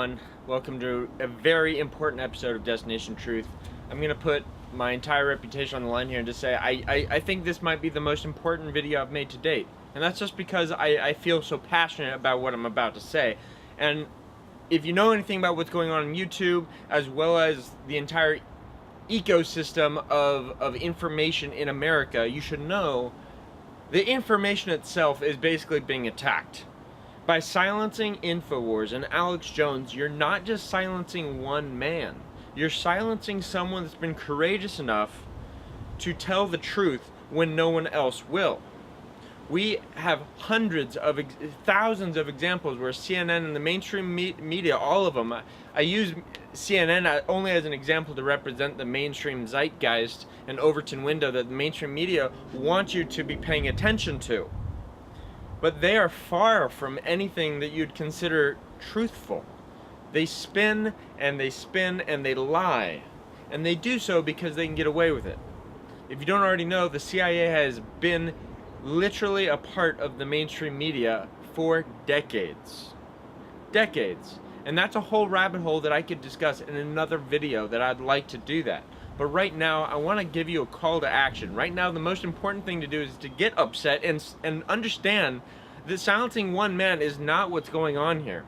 everyone. Welcome to a very important episode of Destination Truth. I'm going to put my entire reputation on the line here and just say I think this might be the most important video I've made to date. And that's just because I feel so passionate about what I'm about to say. And if you know anything about what's going on YouTube, as well as the entire ecosystem of information in America, you should know the information itself is basically being attacked. By silencing InfoWars and Alex Jones, you're not just silencing one man. You're silencing someone that's been courageous enough to tell the truth when no one else will. We have thousands of examples where CNN and the mainstream media, all of them, I use CNN only as an example to represent the mainstream zeitgeist and Overton window that the mainstream media wants you to be paying attention to. But they are far from anything that you'd consider truthful. They spin and they spin and they lie. And they do so because they can get away with it. If you don't already know, the CIA has been literally a part of the mainstream media for decades. Decades. And that's a whole rabbit hole that I could discuss in another video that I'd like to do that. But right now, I want to give you a call to action. Right now, the most important thing to do is to get upset and understand that silencing one man is not what's going on here.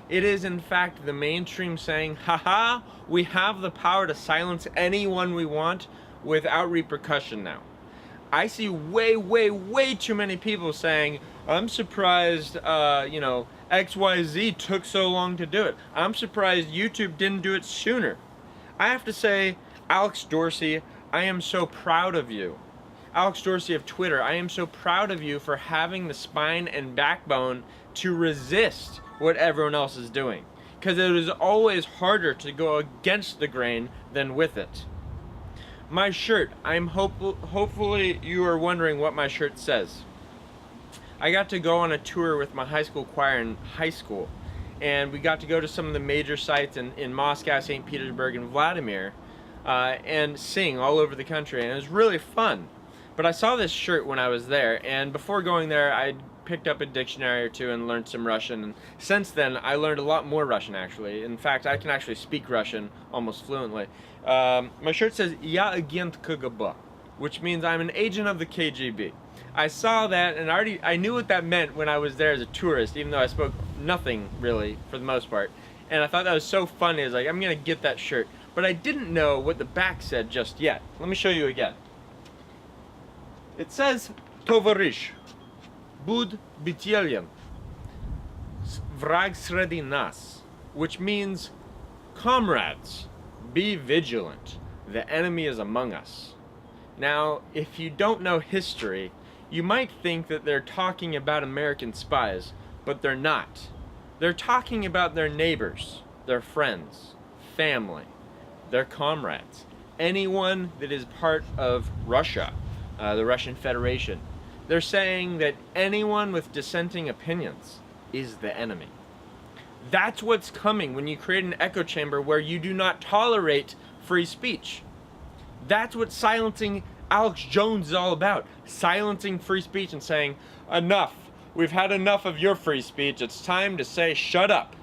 It is, in fact, the mainstream saying, haha, we have the power to silence anyone we want without repercussion now. I see way too many people saying, I'm surprised, XYZ took so long to do it. I'm surprised YouTube didn't do it sooner. I have to say, Alex Dorsey, I am so proud of you. Alex Dorsey of Twitter, I am so proud of you for having the spine and backbone to resist what everyone else is doing. Because it is always harder to go against the grain than with it. My shirt, hopefully you are wondering what my shirt says. I got to go on a tour with my high school choir in high school. And we got to go to some of the major sites in Moscow, St. Petersburg, and Vladimir, and sing all over the country, and it was really fun. But I saw this shirt when I was there, and before going there, I picked up a dictionary or two and learned some Russian, and since then, I learned a lot more Russian, actually. In fact, I can actually speak Russian almost fluently. My shirt says, "Я агент КГБ," which means I'm an agent of the KGB. I saw that, and I knew what that meant when I was there as a tourist, even though I spoke nothing really for the most part. And I thought that was so funny. I was like, I'm gonna get that shirt, but I didn't know what the back said just yet. Let me show you again. It says, "Tovarish, bud bitelyan, vrag sredi nas," which means, comrades, be vigilant. The enemy is among us. Now, if you don't know history, you might think that they're talking about American spies, but they're not. They're talking about their neighbors, their friends, family, their comrades, anyone that is part of Russia, the Russian Federation. They're saying that anyone with dissenting opinions is the enemy. That's what's coming when you create an echo chamber where you do not tolerate free speech. That's what silencing Alex Jones is all about. Silencing free speech and saying, enough. We've had enough of your free speech. It's time to say, shut up.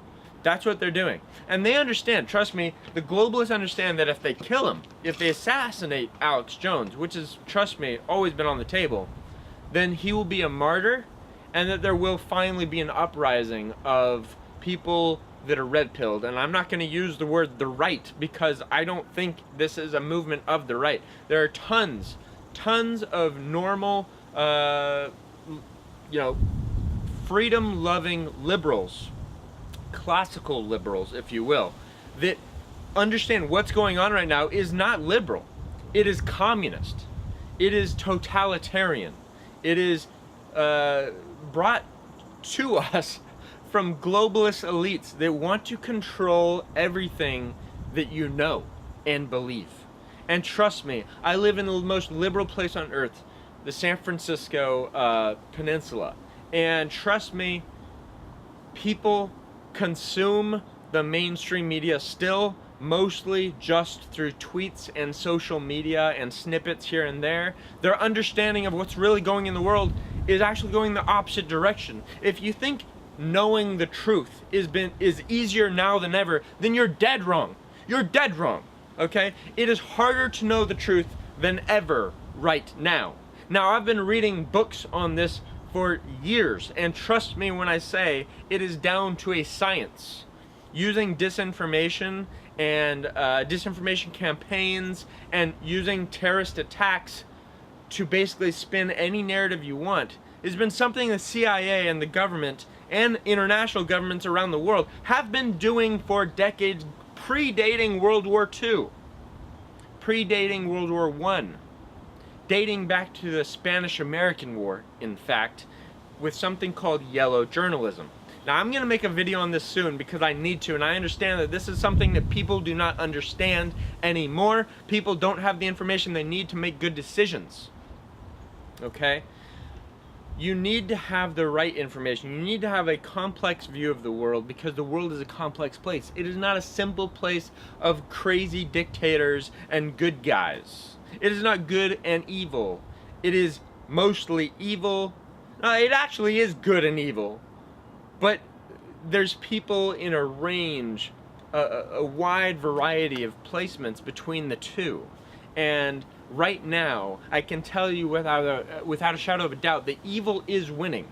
That's what they're doing. And they understand, trust me, the globalists understand that if they kill him, if they assassinate Alex Jones, which is, trust me, always been on the table, then he will be a martyr, and that there will finally be an uprising of people that are red-pilled. And I'm not going to use the word the right, because I don't think this is a movement of the right. There are tons of normal, freedom-loving liberals, classical liberals, if you will, that understand what's going on right now is not liberal. It is communist. It is totalitarian. It is brought to us from globalist elites that want to control everything that you know and believe. And trust me, I live in the most liberal place on earth, the San Francisco Peninsula. And trust me, people consume the mainstream media still mostly just through tweets and social media and snippets here and there. Their understanding of what's really going in the world is actually going the opposite direction. If you think knowing the truth is easier now than ever, then you're dead wrong. You're dead wrong, okay? It is harder to know the truth than ever right now. Now, I've been reading books on this for years, and trust me when I say it is down to a science. Using disinformation and disinformation campaigns and using terrorist attacks to basically spin any narrative you want has been something the CIA and the government and international governments around the world have been doing for decades, predating World War II, predating World War I, dating back to the Spanish-American War, in fact, with something called yellow journalism. Now, I'm going to make a video on this soon because I need to, and I understand that this is something that people do not understand anymore. People don't have the information they need to make good decisions. Okay? You need to have the right information. You need to have a complex view of the world because the world is a complex place. It is not a simple place of crazy dictators and good guys. It is not good and evil. It is mostly evil. No, it actually is good and evil. But there's people in a range, a wide variety of placements between the two. And right now, I can tell you without a shadow of a doubt that evil is winning.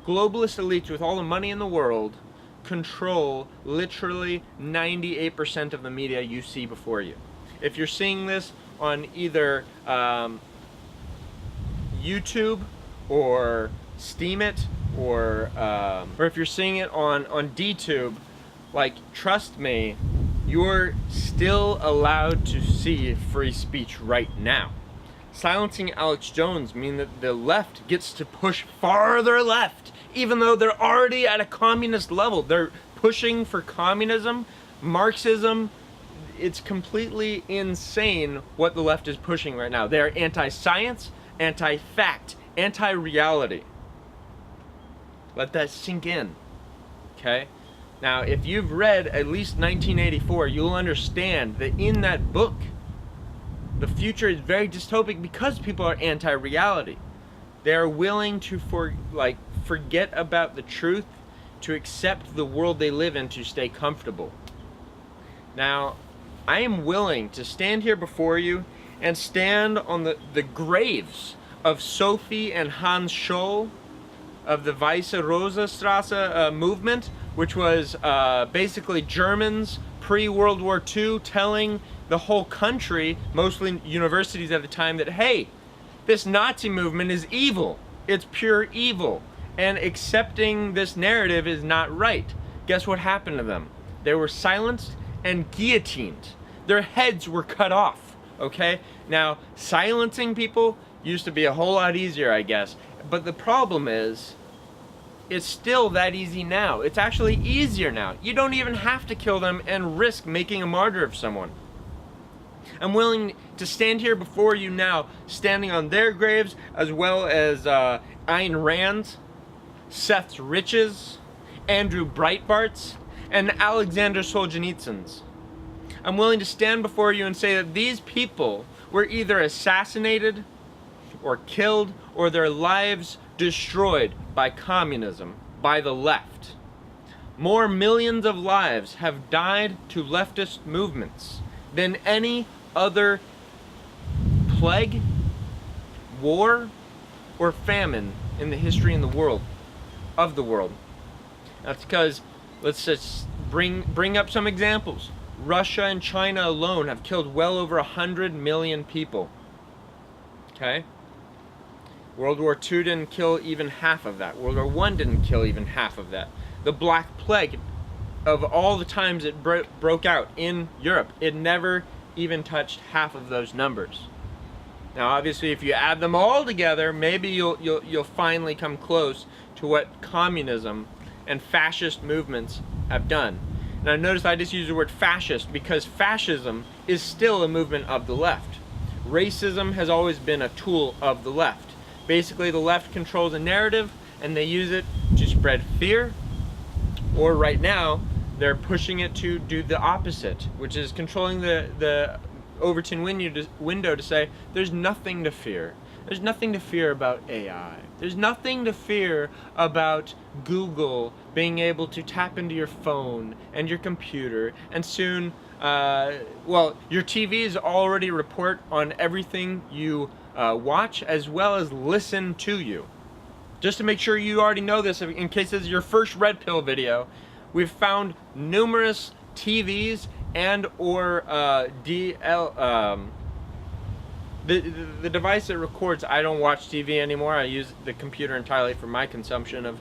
Globalist elites with all the money in the world control literally 98% of the media you see before you. If you're seeing this on either YouTube or Steemit, or if you're seeing it on DTube, like, trust me, you're still allowed to see free speech right now. Silencing Alex Jones means that the left gets to push farther left, even though they're already at a communist level. They're pushing for communism, Marxism. It's completely insane what the left is pushing right now. They're anti-science, anti-fact, anti-reality. Let that sink in, okay? Now, if you've read at least 1984, you'll understand that in that book, the future is very dystopic because people are anti-reality. They are willing to forget about the truth, to accept the world they live in, to stay comfortable. Now, I am willing to stand here before you and stand on the graves of Sophie and Hans Scholl, of the Weiße Rosa movement, which was basically Germans pre-World War II telling the whole country, mostly universities at the time, that, hey, this Nazi movement is evil. It's pure evil. And accepting this narrative is not right. Guess what happened to them? They were silenced and guillotined. Their heads were cut off, okay? Now, silencing people used to be a whole lot easier, I guess. But the problem is, it's still that easy now. It's actually easier now. You don't even have to kill them and risk making a martyr of someone. I'm willing to stand here before you now, standing on their graves, as well as Ayn Rand's, Seth Rich's, Andrew Breitbart's, and Alexander Solzhenitsyn's. I'm willing to stand before you and say that these people were either assassinated or killed, or their lives destroyed by communism, by the left. More millions of lives have died to leftist movements than any other plague, war, or famine in the history of the world. That's because, let's just bring up some examples. Russia and China alone have killed well over 100 million people. Okay? World War II didn't kill even half of that. World War I didn't kill even half of that. The Black Plague, of all the times it broke out in Europe, it never even touched half of those numbers. Now, obviously, if you add them all together, maybe you'll finally come close to what communism and fascist movements have done. Now, notice I just used the word fascist because fascism is still a movement of the left. Racism has always been a tool of the left. Basically, the left controls a narrative and they use it to spread fear, or right now, they're pushing it to do the opposite, which is controlling the Overton window to say there's nothing to fear. There's nothing to fear about AI. There's nothing to fear about Google being able to tap into your phone and your computer, and soon, well, your TVs already report on everything you watch as well as listen to you. Just to make sure you already know this, in case this is your first red pill video, we've found numerous TVs and or the device that records. I don't watch TV anymore. I use the computer entirely for my consumption of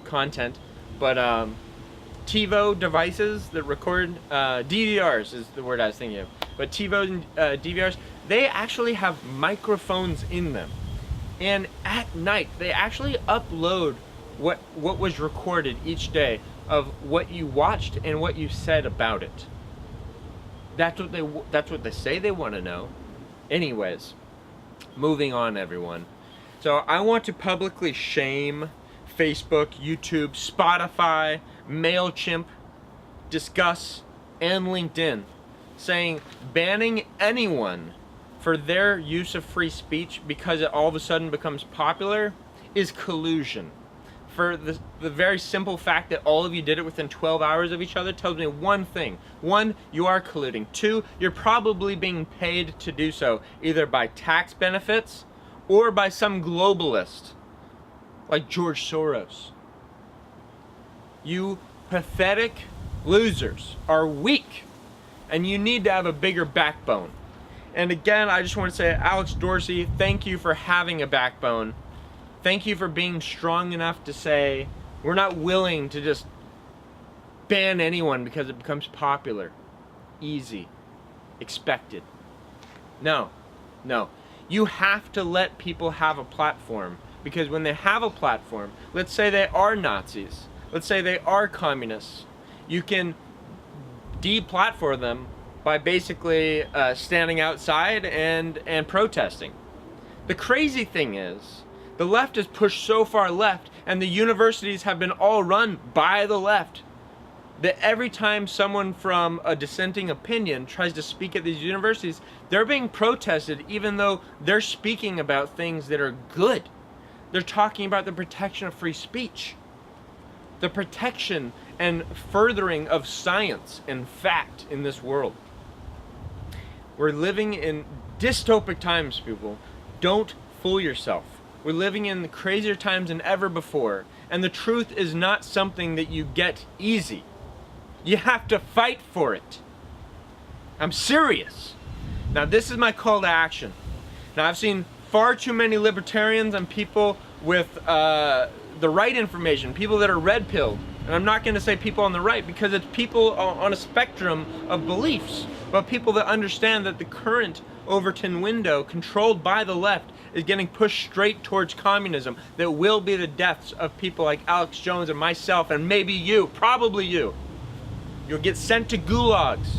content. But TiVo devices that record, DVRs is the word I was thinking of. But TiVo and DVRs, they actually have microphones in them. And at night, they actually upload what was recorded each day of what you watched and what you said about it. That's what they say they want to know. Anyways, moving on, everyone. So I want to publicly shame Facebook, YouTube, Spotify, MailChimp, Discuss, and LinkedIn, saying banning anyone for their use of free speech because it all of a sudden becomes popular is collusion. For the very simple fact that all of you did it within 12 hours of each other tells me one thing. One, you are colluding. Two, you're probably being paid to do so, either by tax benefits or by some globalist like George Soros. You pathetic losers are weak, and you need to have a bigger backbone. And again, I just want to say, Alex Dorsey, thank you for having a backbone. Thank you for being strong enough to say, we're not willing to just ban anyone because it becomes popular. Easy. Expected. No. No. You have to let people have a platform, because when they have a platform, let's say they are Nazis, let's say they are communists, you can deplatform them by basically standing outside and protesting. The crazy thing is, the left is pushed so far left, and the universities have been all run by the left, that every time someone from a dissenting opinion tries to speak at these universities, they're being protested even though they're speaking about things that are good. They're talking about the protection of free speech, the protection and furthering of science and fact in this world. We're living in dystopic times, people. Don't fool yourself. We're living in crazier times than ever before, and the truth is not something that you get easy. You have to fight for it. I'm serious. Now, this is my call to action. Now, I've seen far too many libertarians and people with the right information, people that are red-pilled. And I'm not going to say people on the right, because it's people on a spectrum of beliefs, but people that understand that the current Overton window, controlled by the left, is getting pushed straight towards communism that will be the deaths of people like Alex Jones and myself, and maybe you, probably you. You'll get sent to gulags.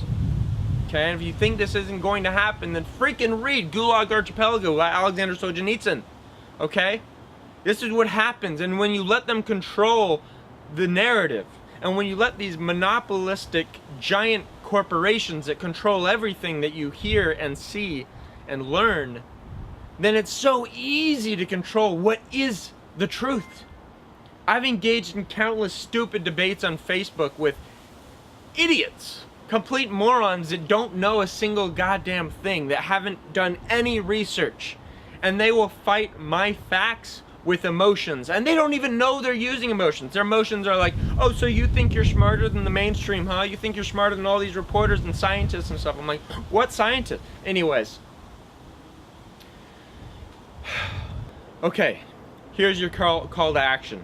Okay, and if you think this isn't going to happen, then freaking read Gulag Archipelago by Alexander Solzhenitsyn. Okay? This is what happens, and when you let them control the narrative, and when you let these monopolistic giant corporations that control everything that you hear and see and learn, then it's so easy to control what is the truth. I've engaged in countless stupid debates on Facebook with idiots, complete morons that don't know a single goddamn thing, that haven't done any research, and they will fight my facts with emotions, and they don't even know they're using emotions. Their emotions are like, oh, so you think you're smarter than the mainstream, huh? You think you're smarter than all these reporters and scientists and stuff. I'm like, what scientists? Anyways. Okay, here's your call to action.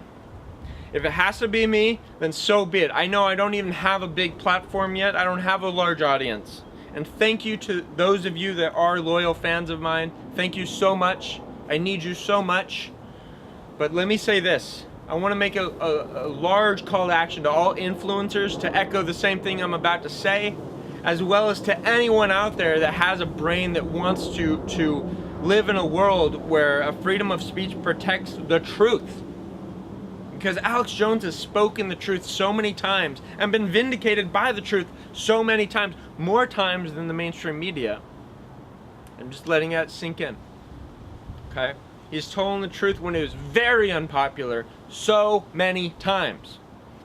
If it has to be me, then so be it. I know I don't even have a big platform yet. I don't have a large audience. And thank you to those of you that are loyal fans of mine. Thank you so much. I need you so much. But let me say this. I want to make a large call to action to all influencers to echo the same thing I'm about to say, as well as to anyone out there that has a brain that wants to live in a world where a freedom of speech protects the truth. Because Alex Jones has spoken the truth so many times and been vindicated by the truth so many times, more times than the mainstream media. I'm just letting that sink in. okay? He's told the truth when it was very unpopular so many times.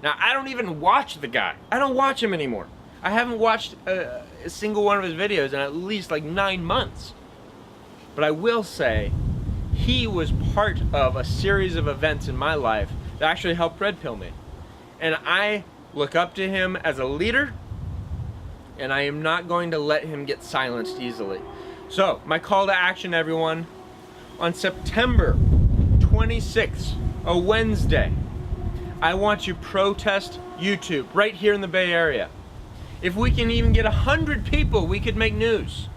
Now, I don't even watch the guy. I don't watch him anymore. I haven't watched a single one of his videos in at least like 9 months. But I will say, he was part of a series of events in my life that actually helped red pill me. And I look up to him as a leader, and I am not going to let him get silenced easily. So, my call to action, everyone, on September 26th, a Wednesday, I want to protest YouTube right here in the Bay Area. If we can even get 100 people, we could make news.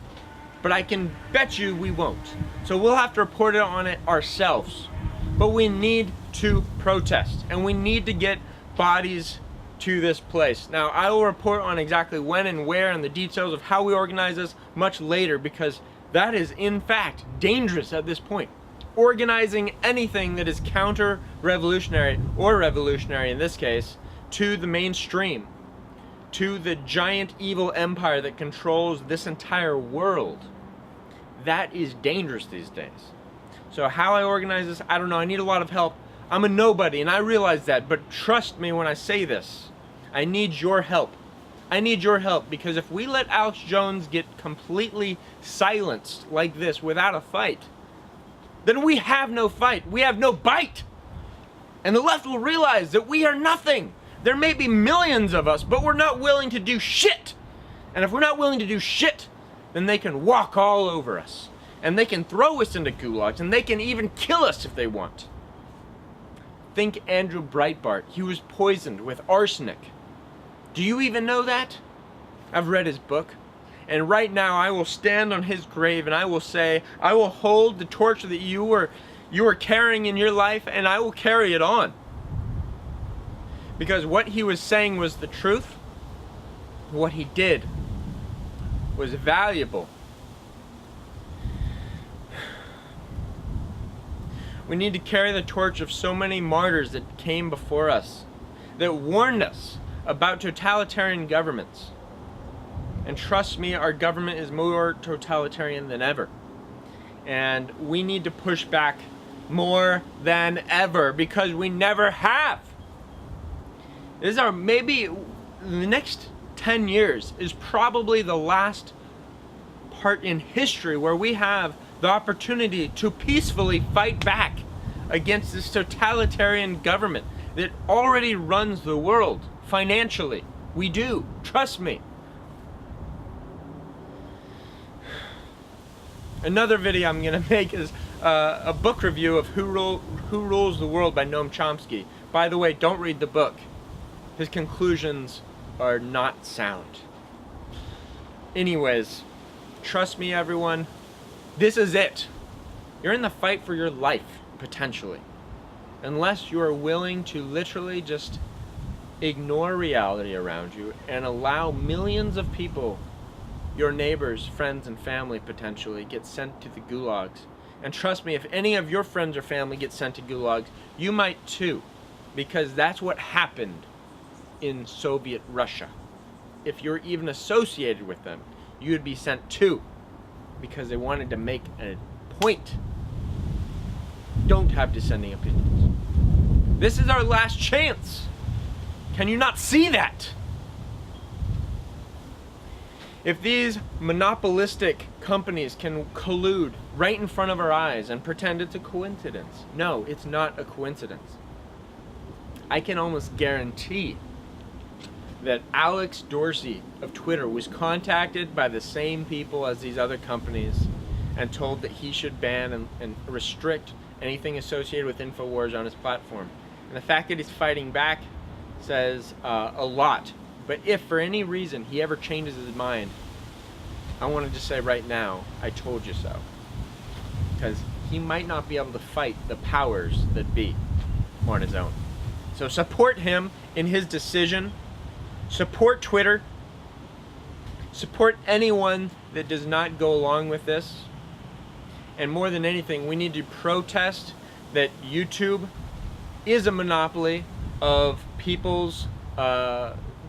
But I can bet you we won't. So we'll have to report on it ourselves. But we need to protest, and we need to get bodies to this place. Now, I will report on exactly when and where and the details of how we organize this much later, because that is in fact dangerous at this point. Organizing anything that is counter-revolutionary, or revolutionary in this case, to the mainstream, to the giant evil empire that controls this entire world, that is dangerous these days. So how I organize this, I don't know. I need a lot of help. I'm a nobody, and I realize that, but trust me when I say this. I need your help. I need your help, because if we let Alex Jones get completely silenced like this without a fight, then we have no fight. We have no bite. And the left will realize that we are nothing. There may be millions of us, but we're not willing to do shit. And if we're not willing to do shit, then they can walk all over us. And they can throw us into gulags, and they can even kill us if they want. Think Andrew Breitbart. He was poisoned with arsenic. Do you even know that? I've read his book. And right now I will stand on his grave and I will say, I will hold the torch that you were carrying in your life, and I will carry it on. Because what he was saying was the truth. What he did was valuable. We need to carry the torch of so many martyrs that came before us, that warned us about totalitarian governments. And trust me, our government is more totalitarian than ever. And we need to push back more than ever, because we never have. This is our, maybe the next 10 years is probably the last part in history where we have the opportunity to peacefully fight back against this totalitarian government that already runs the world financially. We do, trust me. Another video I'm going to make is a book review of Who Rules the World by Noam Chomsky. By the way, don't read the book. His conclusions are not sound. Anyways, trust me everyone, this is it. You're in the fight for your life, potentially. Unless you are willing to literally just ignore reality around you and allow millions of people, your neighbors, friends, and family potentially, get sent to the gulags. And trust me, if any of your friends or family get sent to gulags, you might too, because that's what happened in Soviet Russia. If you're even associated with them, you would be sent too, because they wanted to make a point. Don't have dissenting opinions. This is our last chance. Can you not see that? If these monopolistic companies can collude right in front of our eyes and pretend it's a coincidence, no, it's not a coincidence. I can almost guarantee that Alex Dorsey of Twitter was contacted by the same people as these other companies and told that he should ban and restrict anything associated with InfoWars on his platform. And the fact that he's fighting back says a lot. But if for any reason he ever changes his mind, I want to just say right now, I told you so. Because he might not be able to fight the powers that be on his own. So support him in his decision. Support Twitter. Support anyone that does not go along with this. And more than anything, we need to protest that YouTube is a monopoly of people's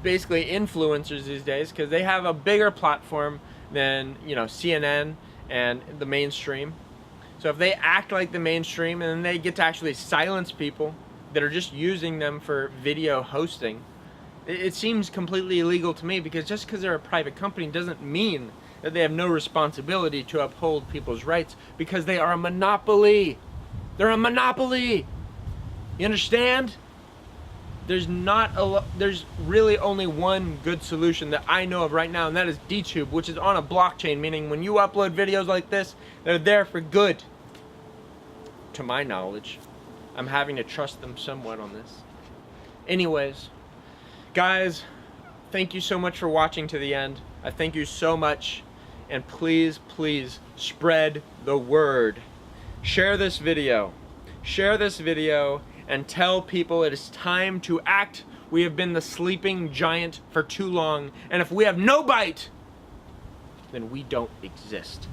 basically influencers these days, because they have a bigger platform than, you know, CNN and the mainstream. So if they act like the mainstream and then they get to actually silence people that are just using them for video hosting, it seems completely illegal to me, because just because they're a private company doesn't mean that they have no responsibility to uphold people's rights, because they are a monopoly. They're a monopoly. You understand? There's really only one good solution that I know of right now, and that is DTube, which is on a blockchain, meaning when you upload videos like this, they're there for good. To my knowledge. I'm having to trust them somewhat on this. Anyways, guys, thank you so much for watching to the end. I thank you so much, and please, please spread the word. Share this video. Share this video and tell people it is time to act. We have been the sleeping giant for too long, and if we have no bite, then we don't exist.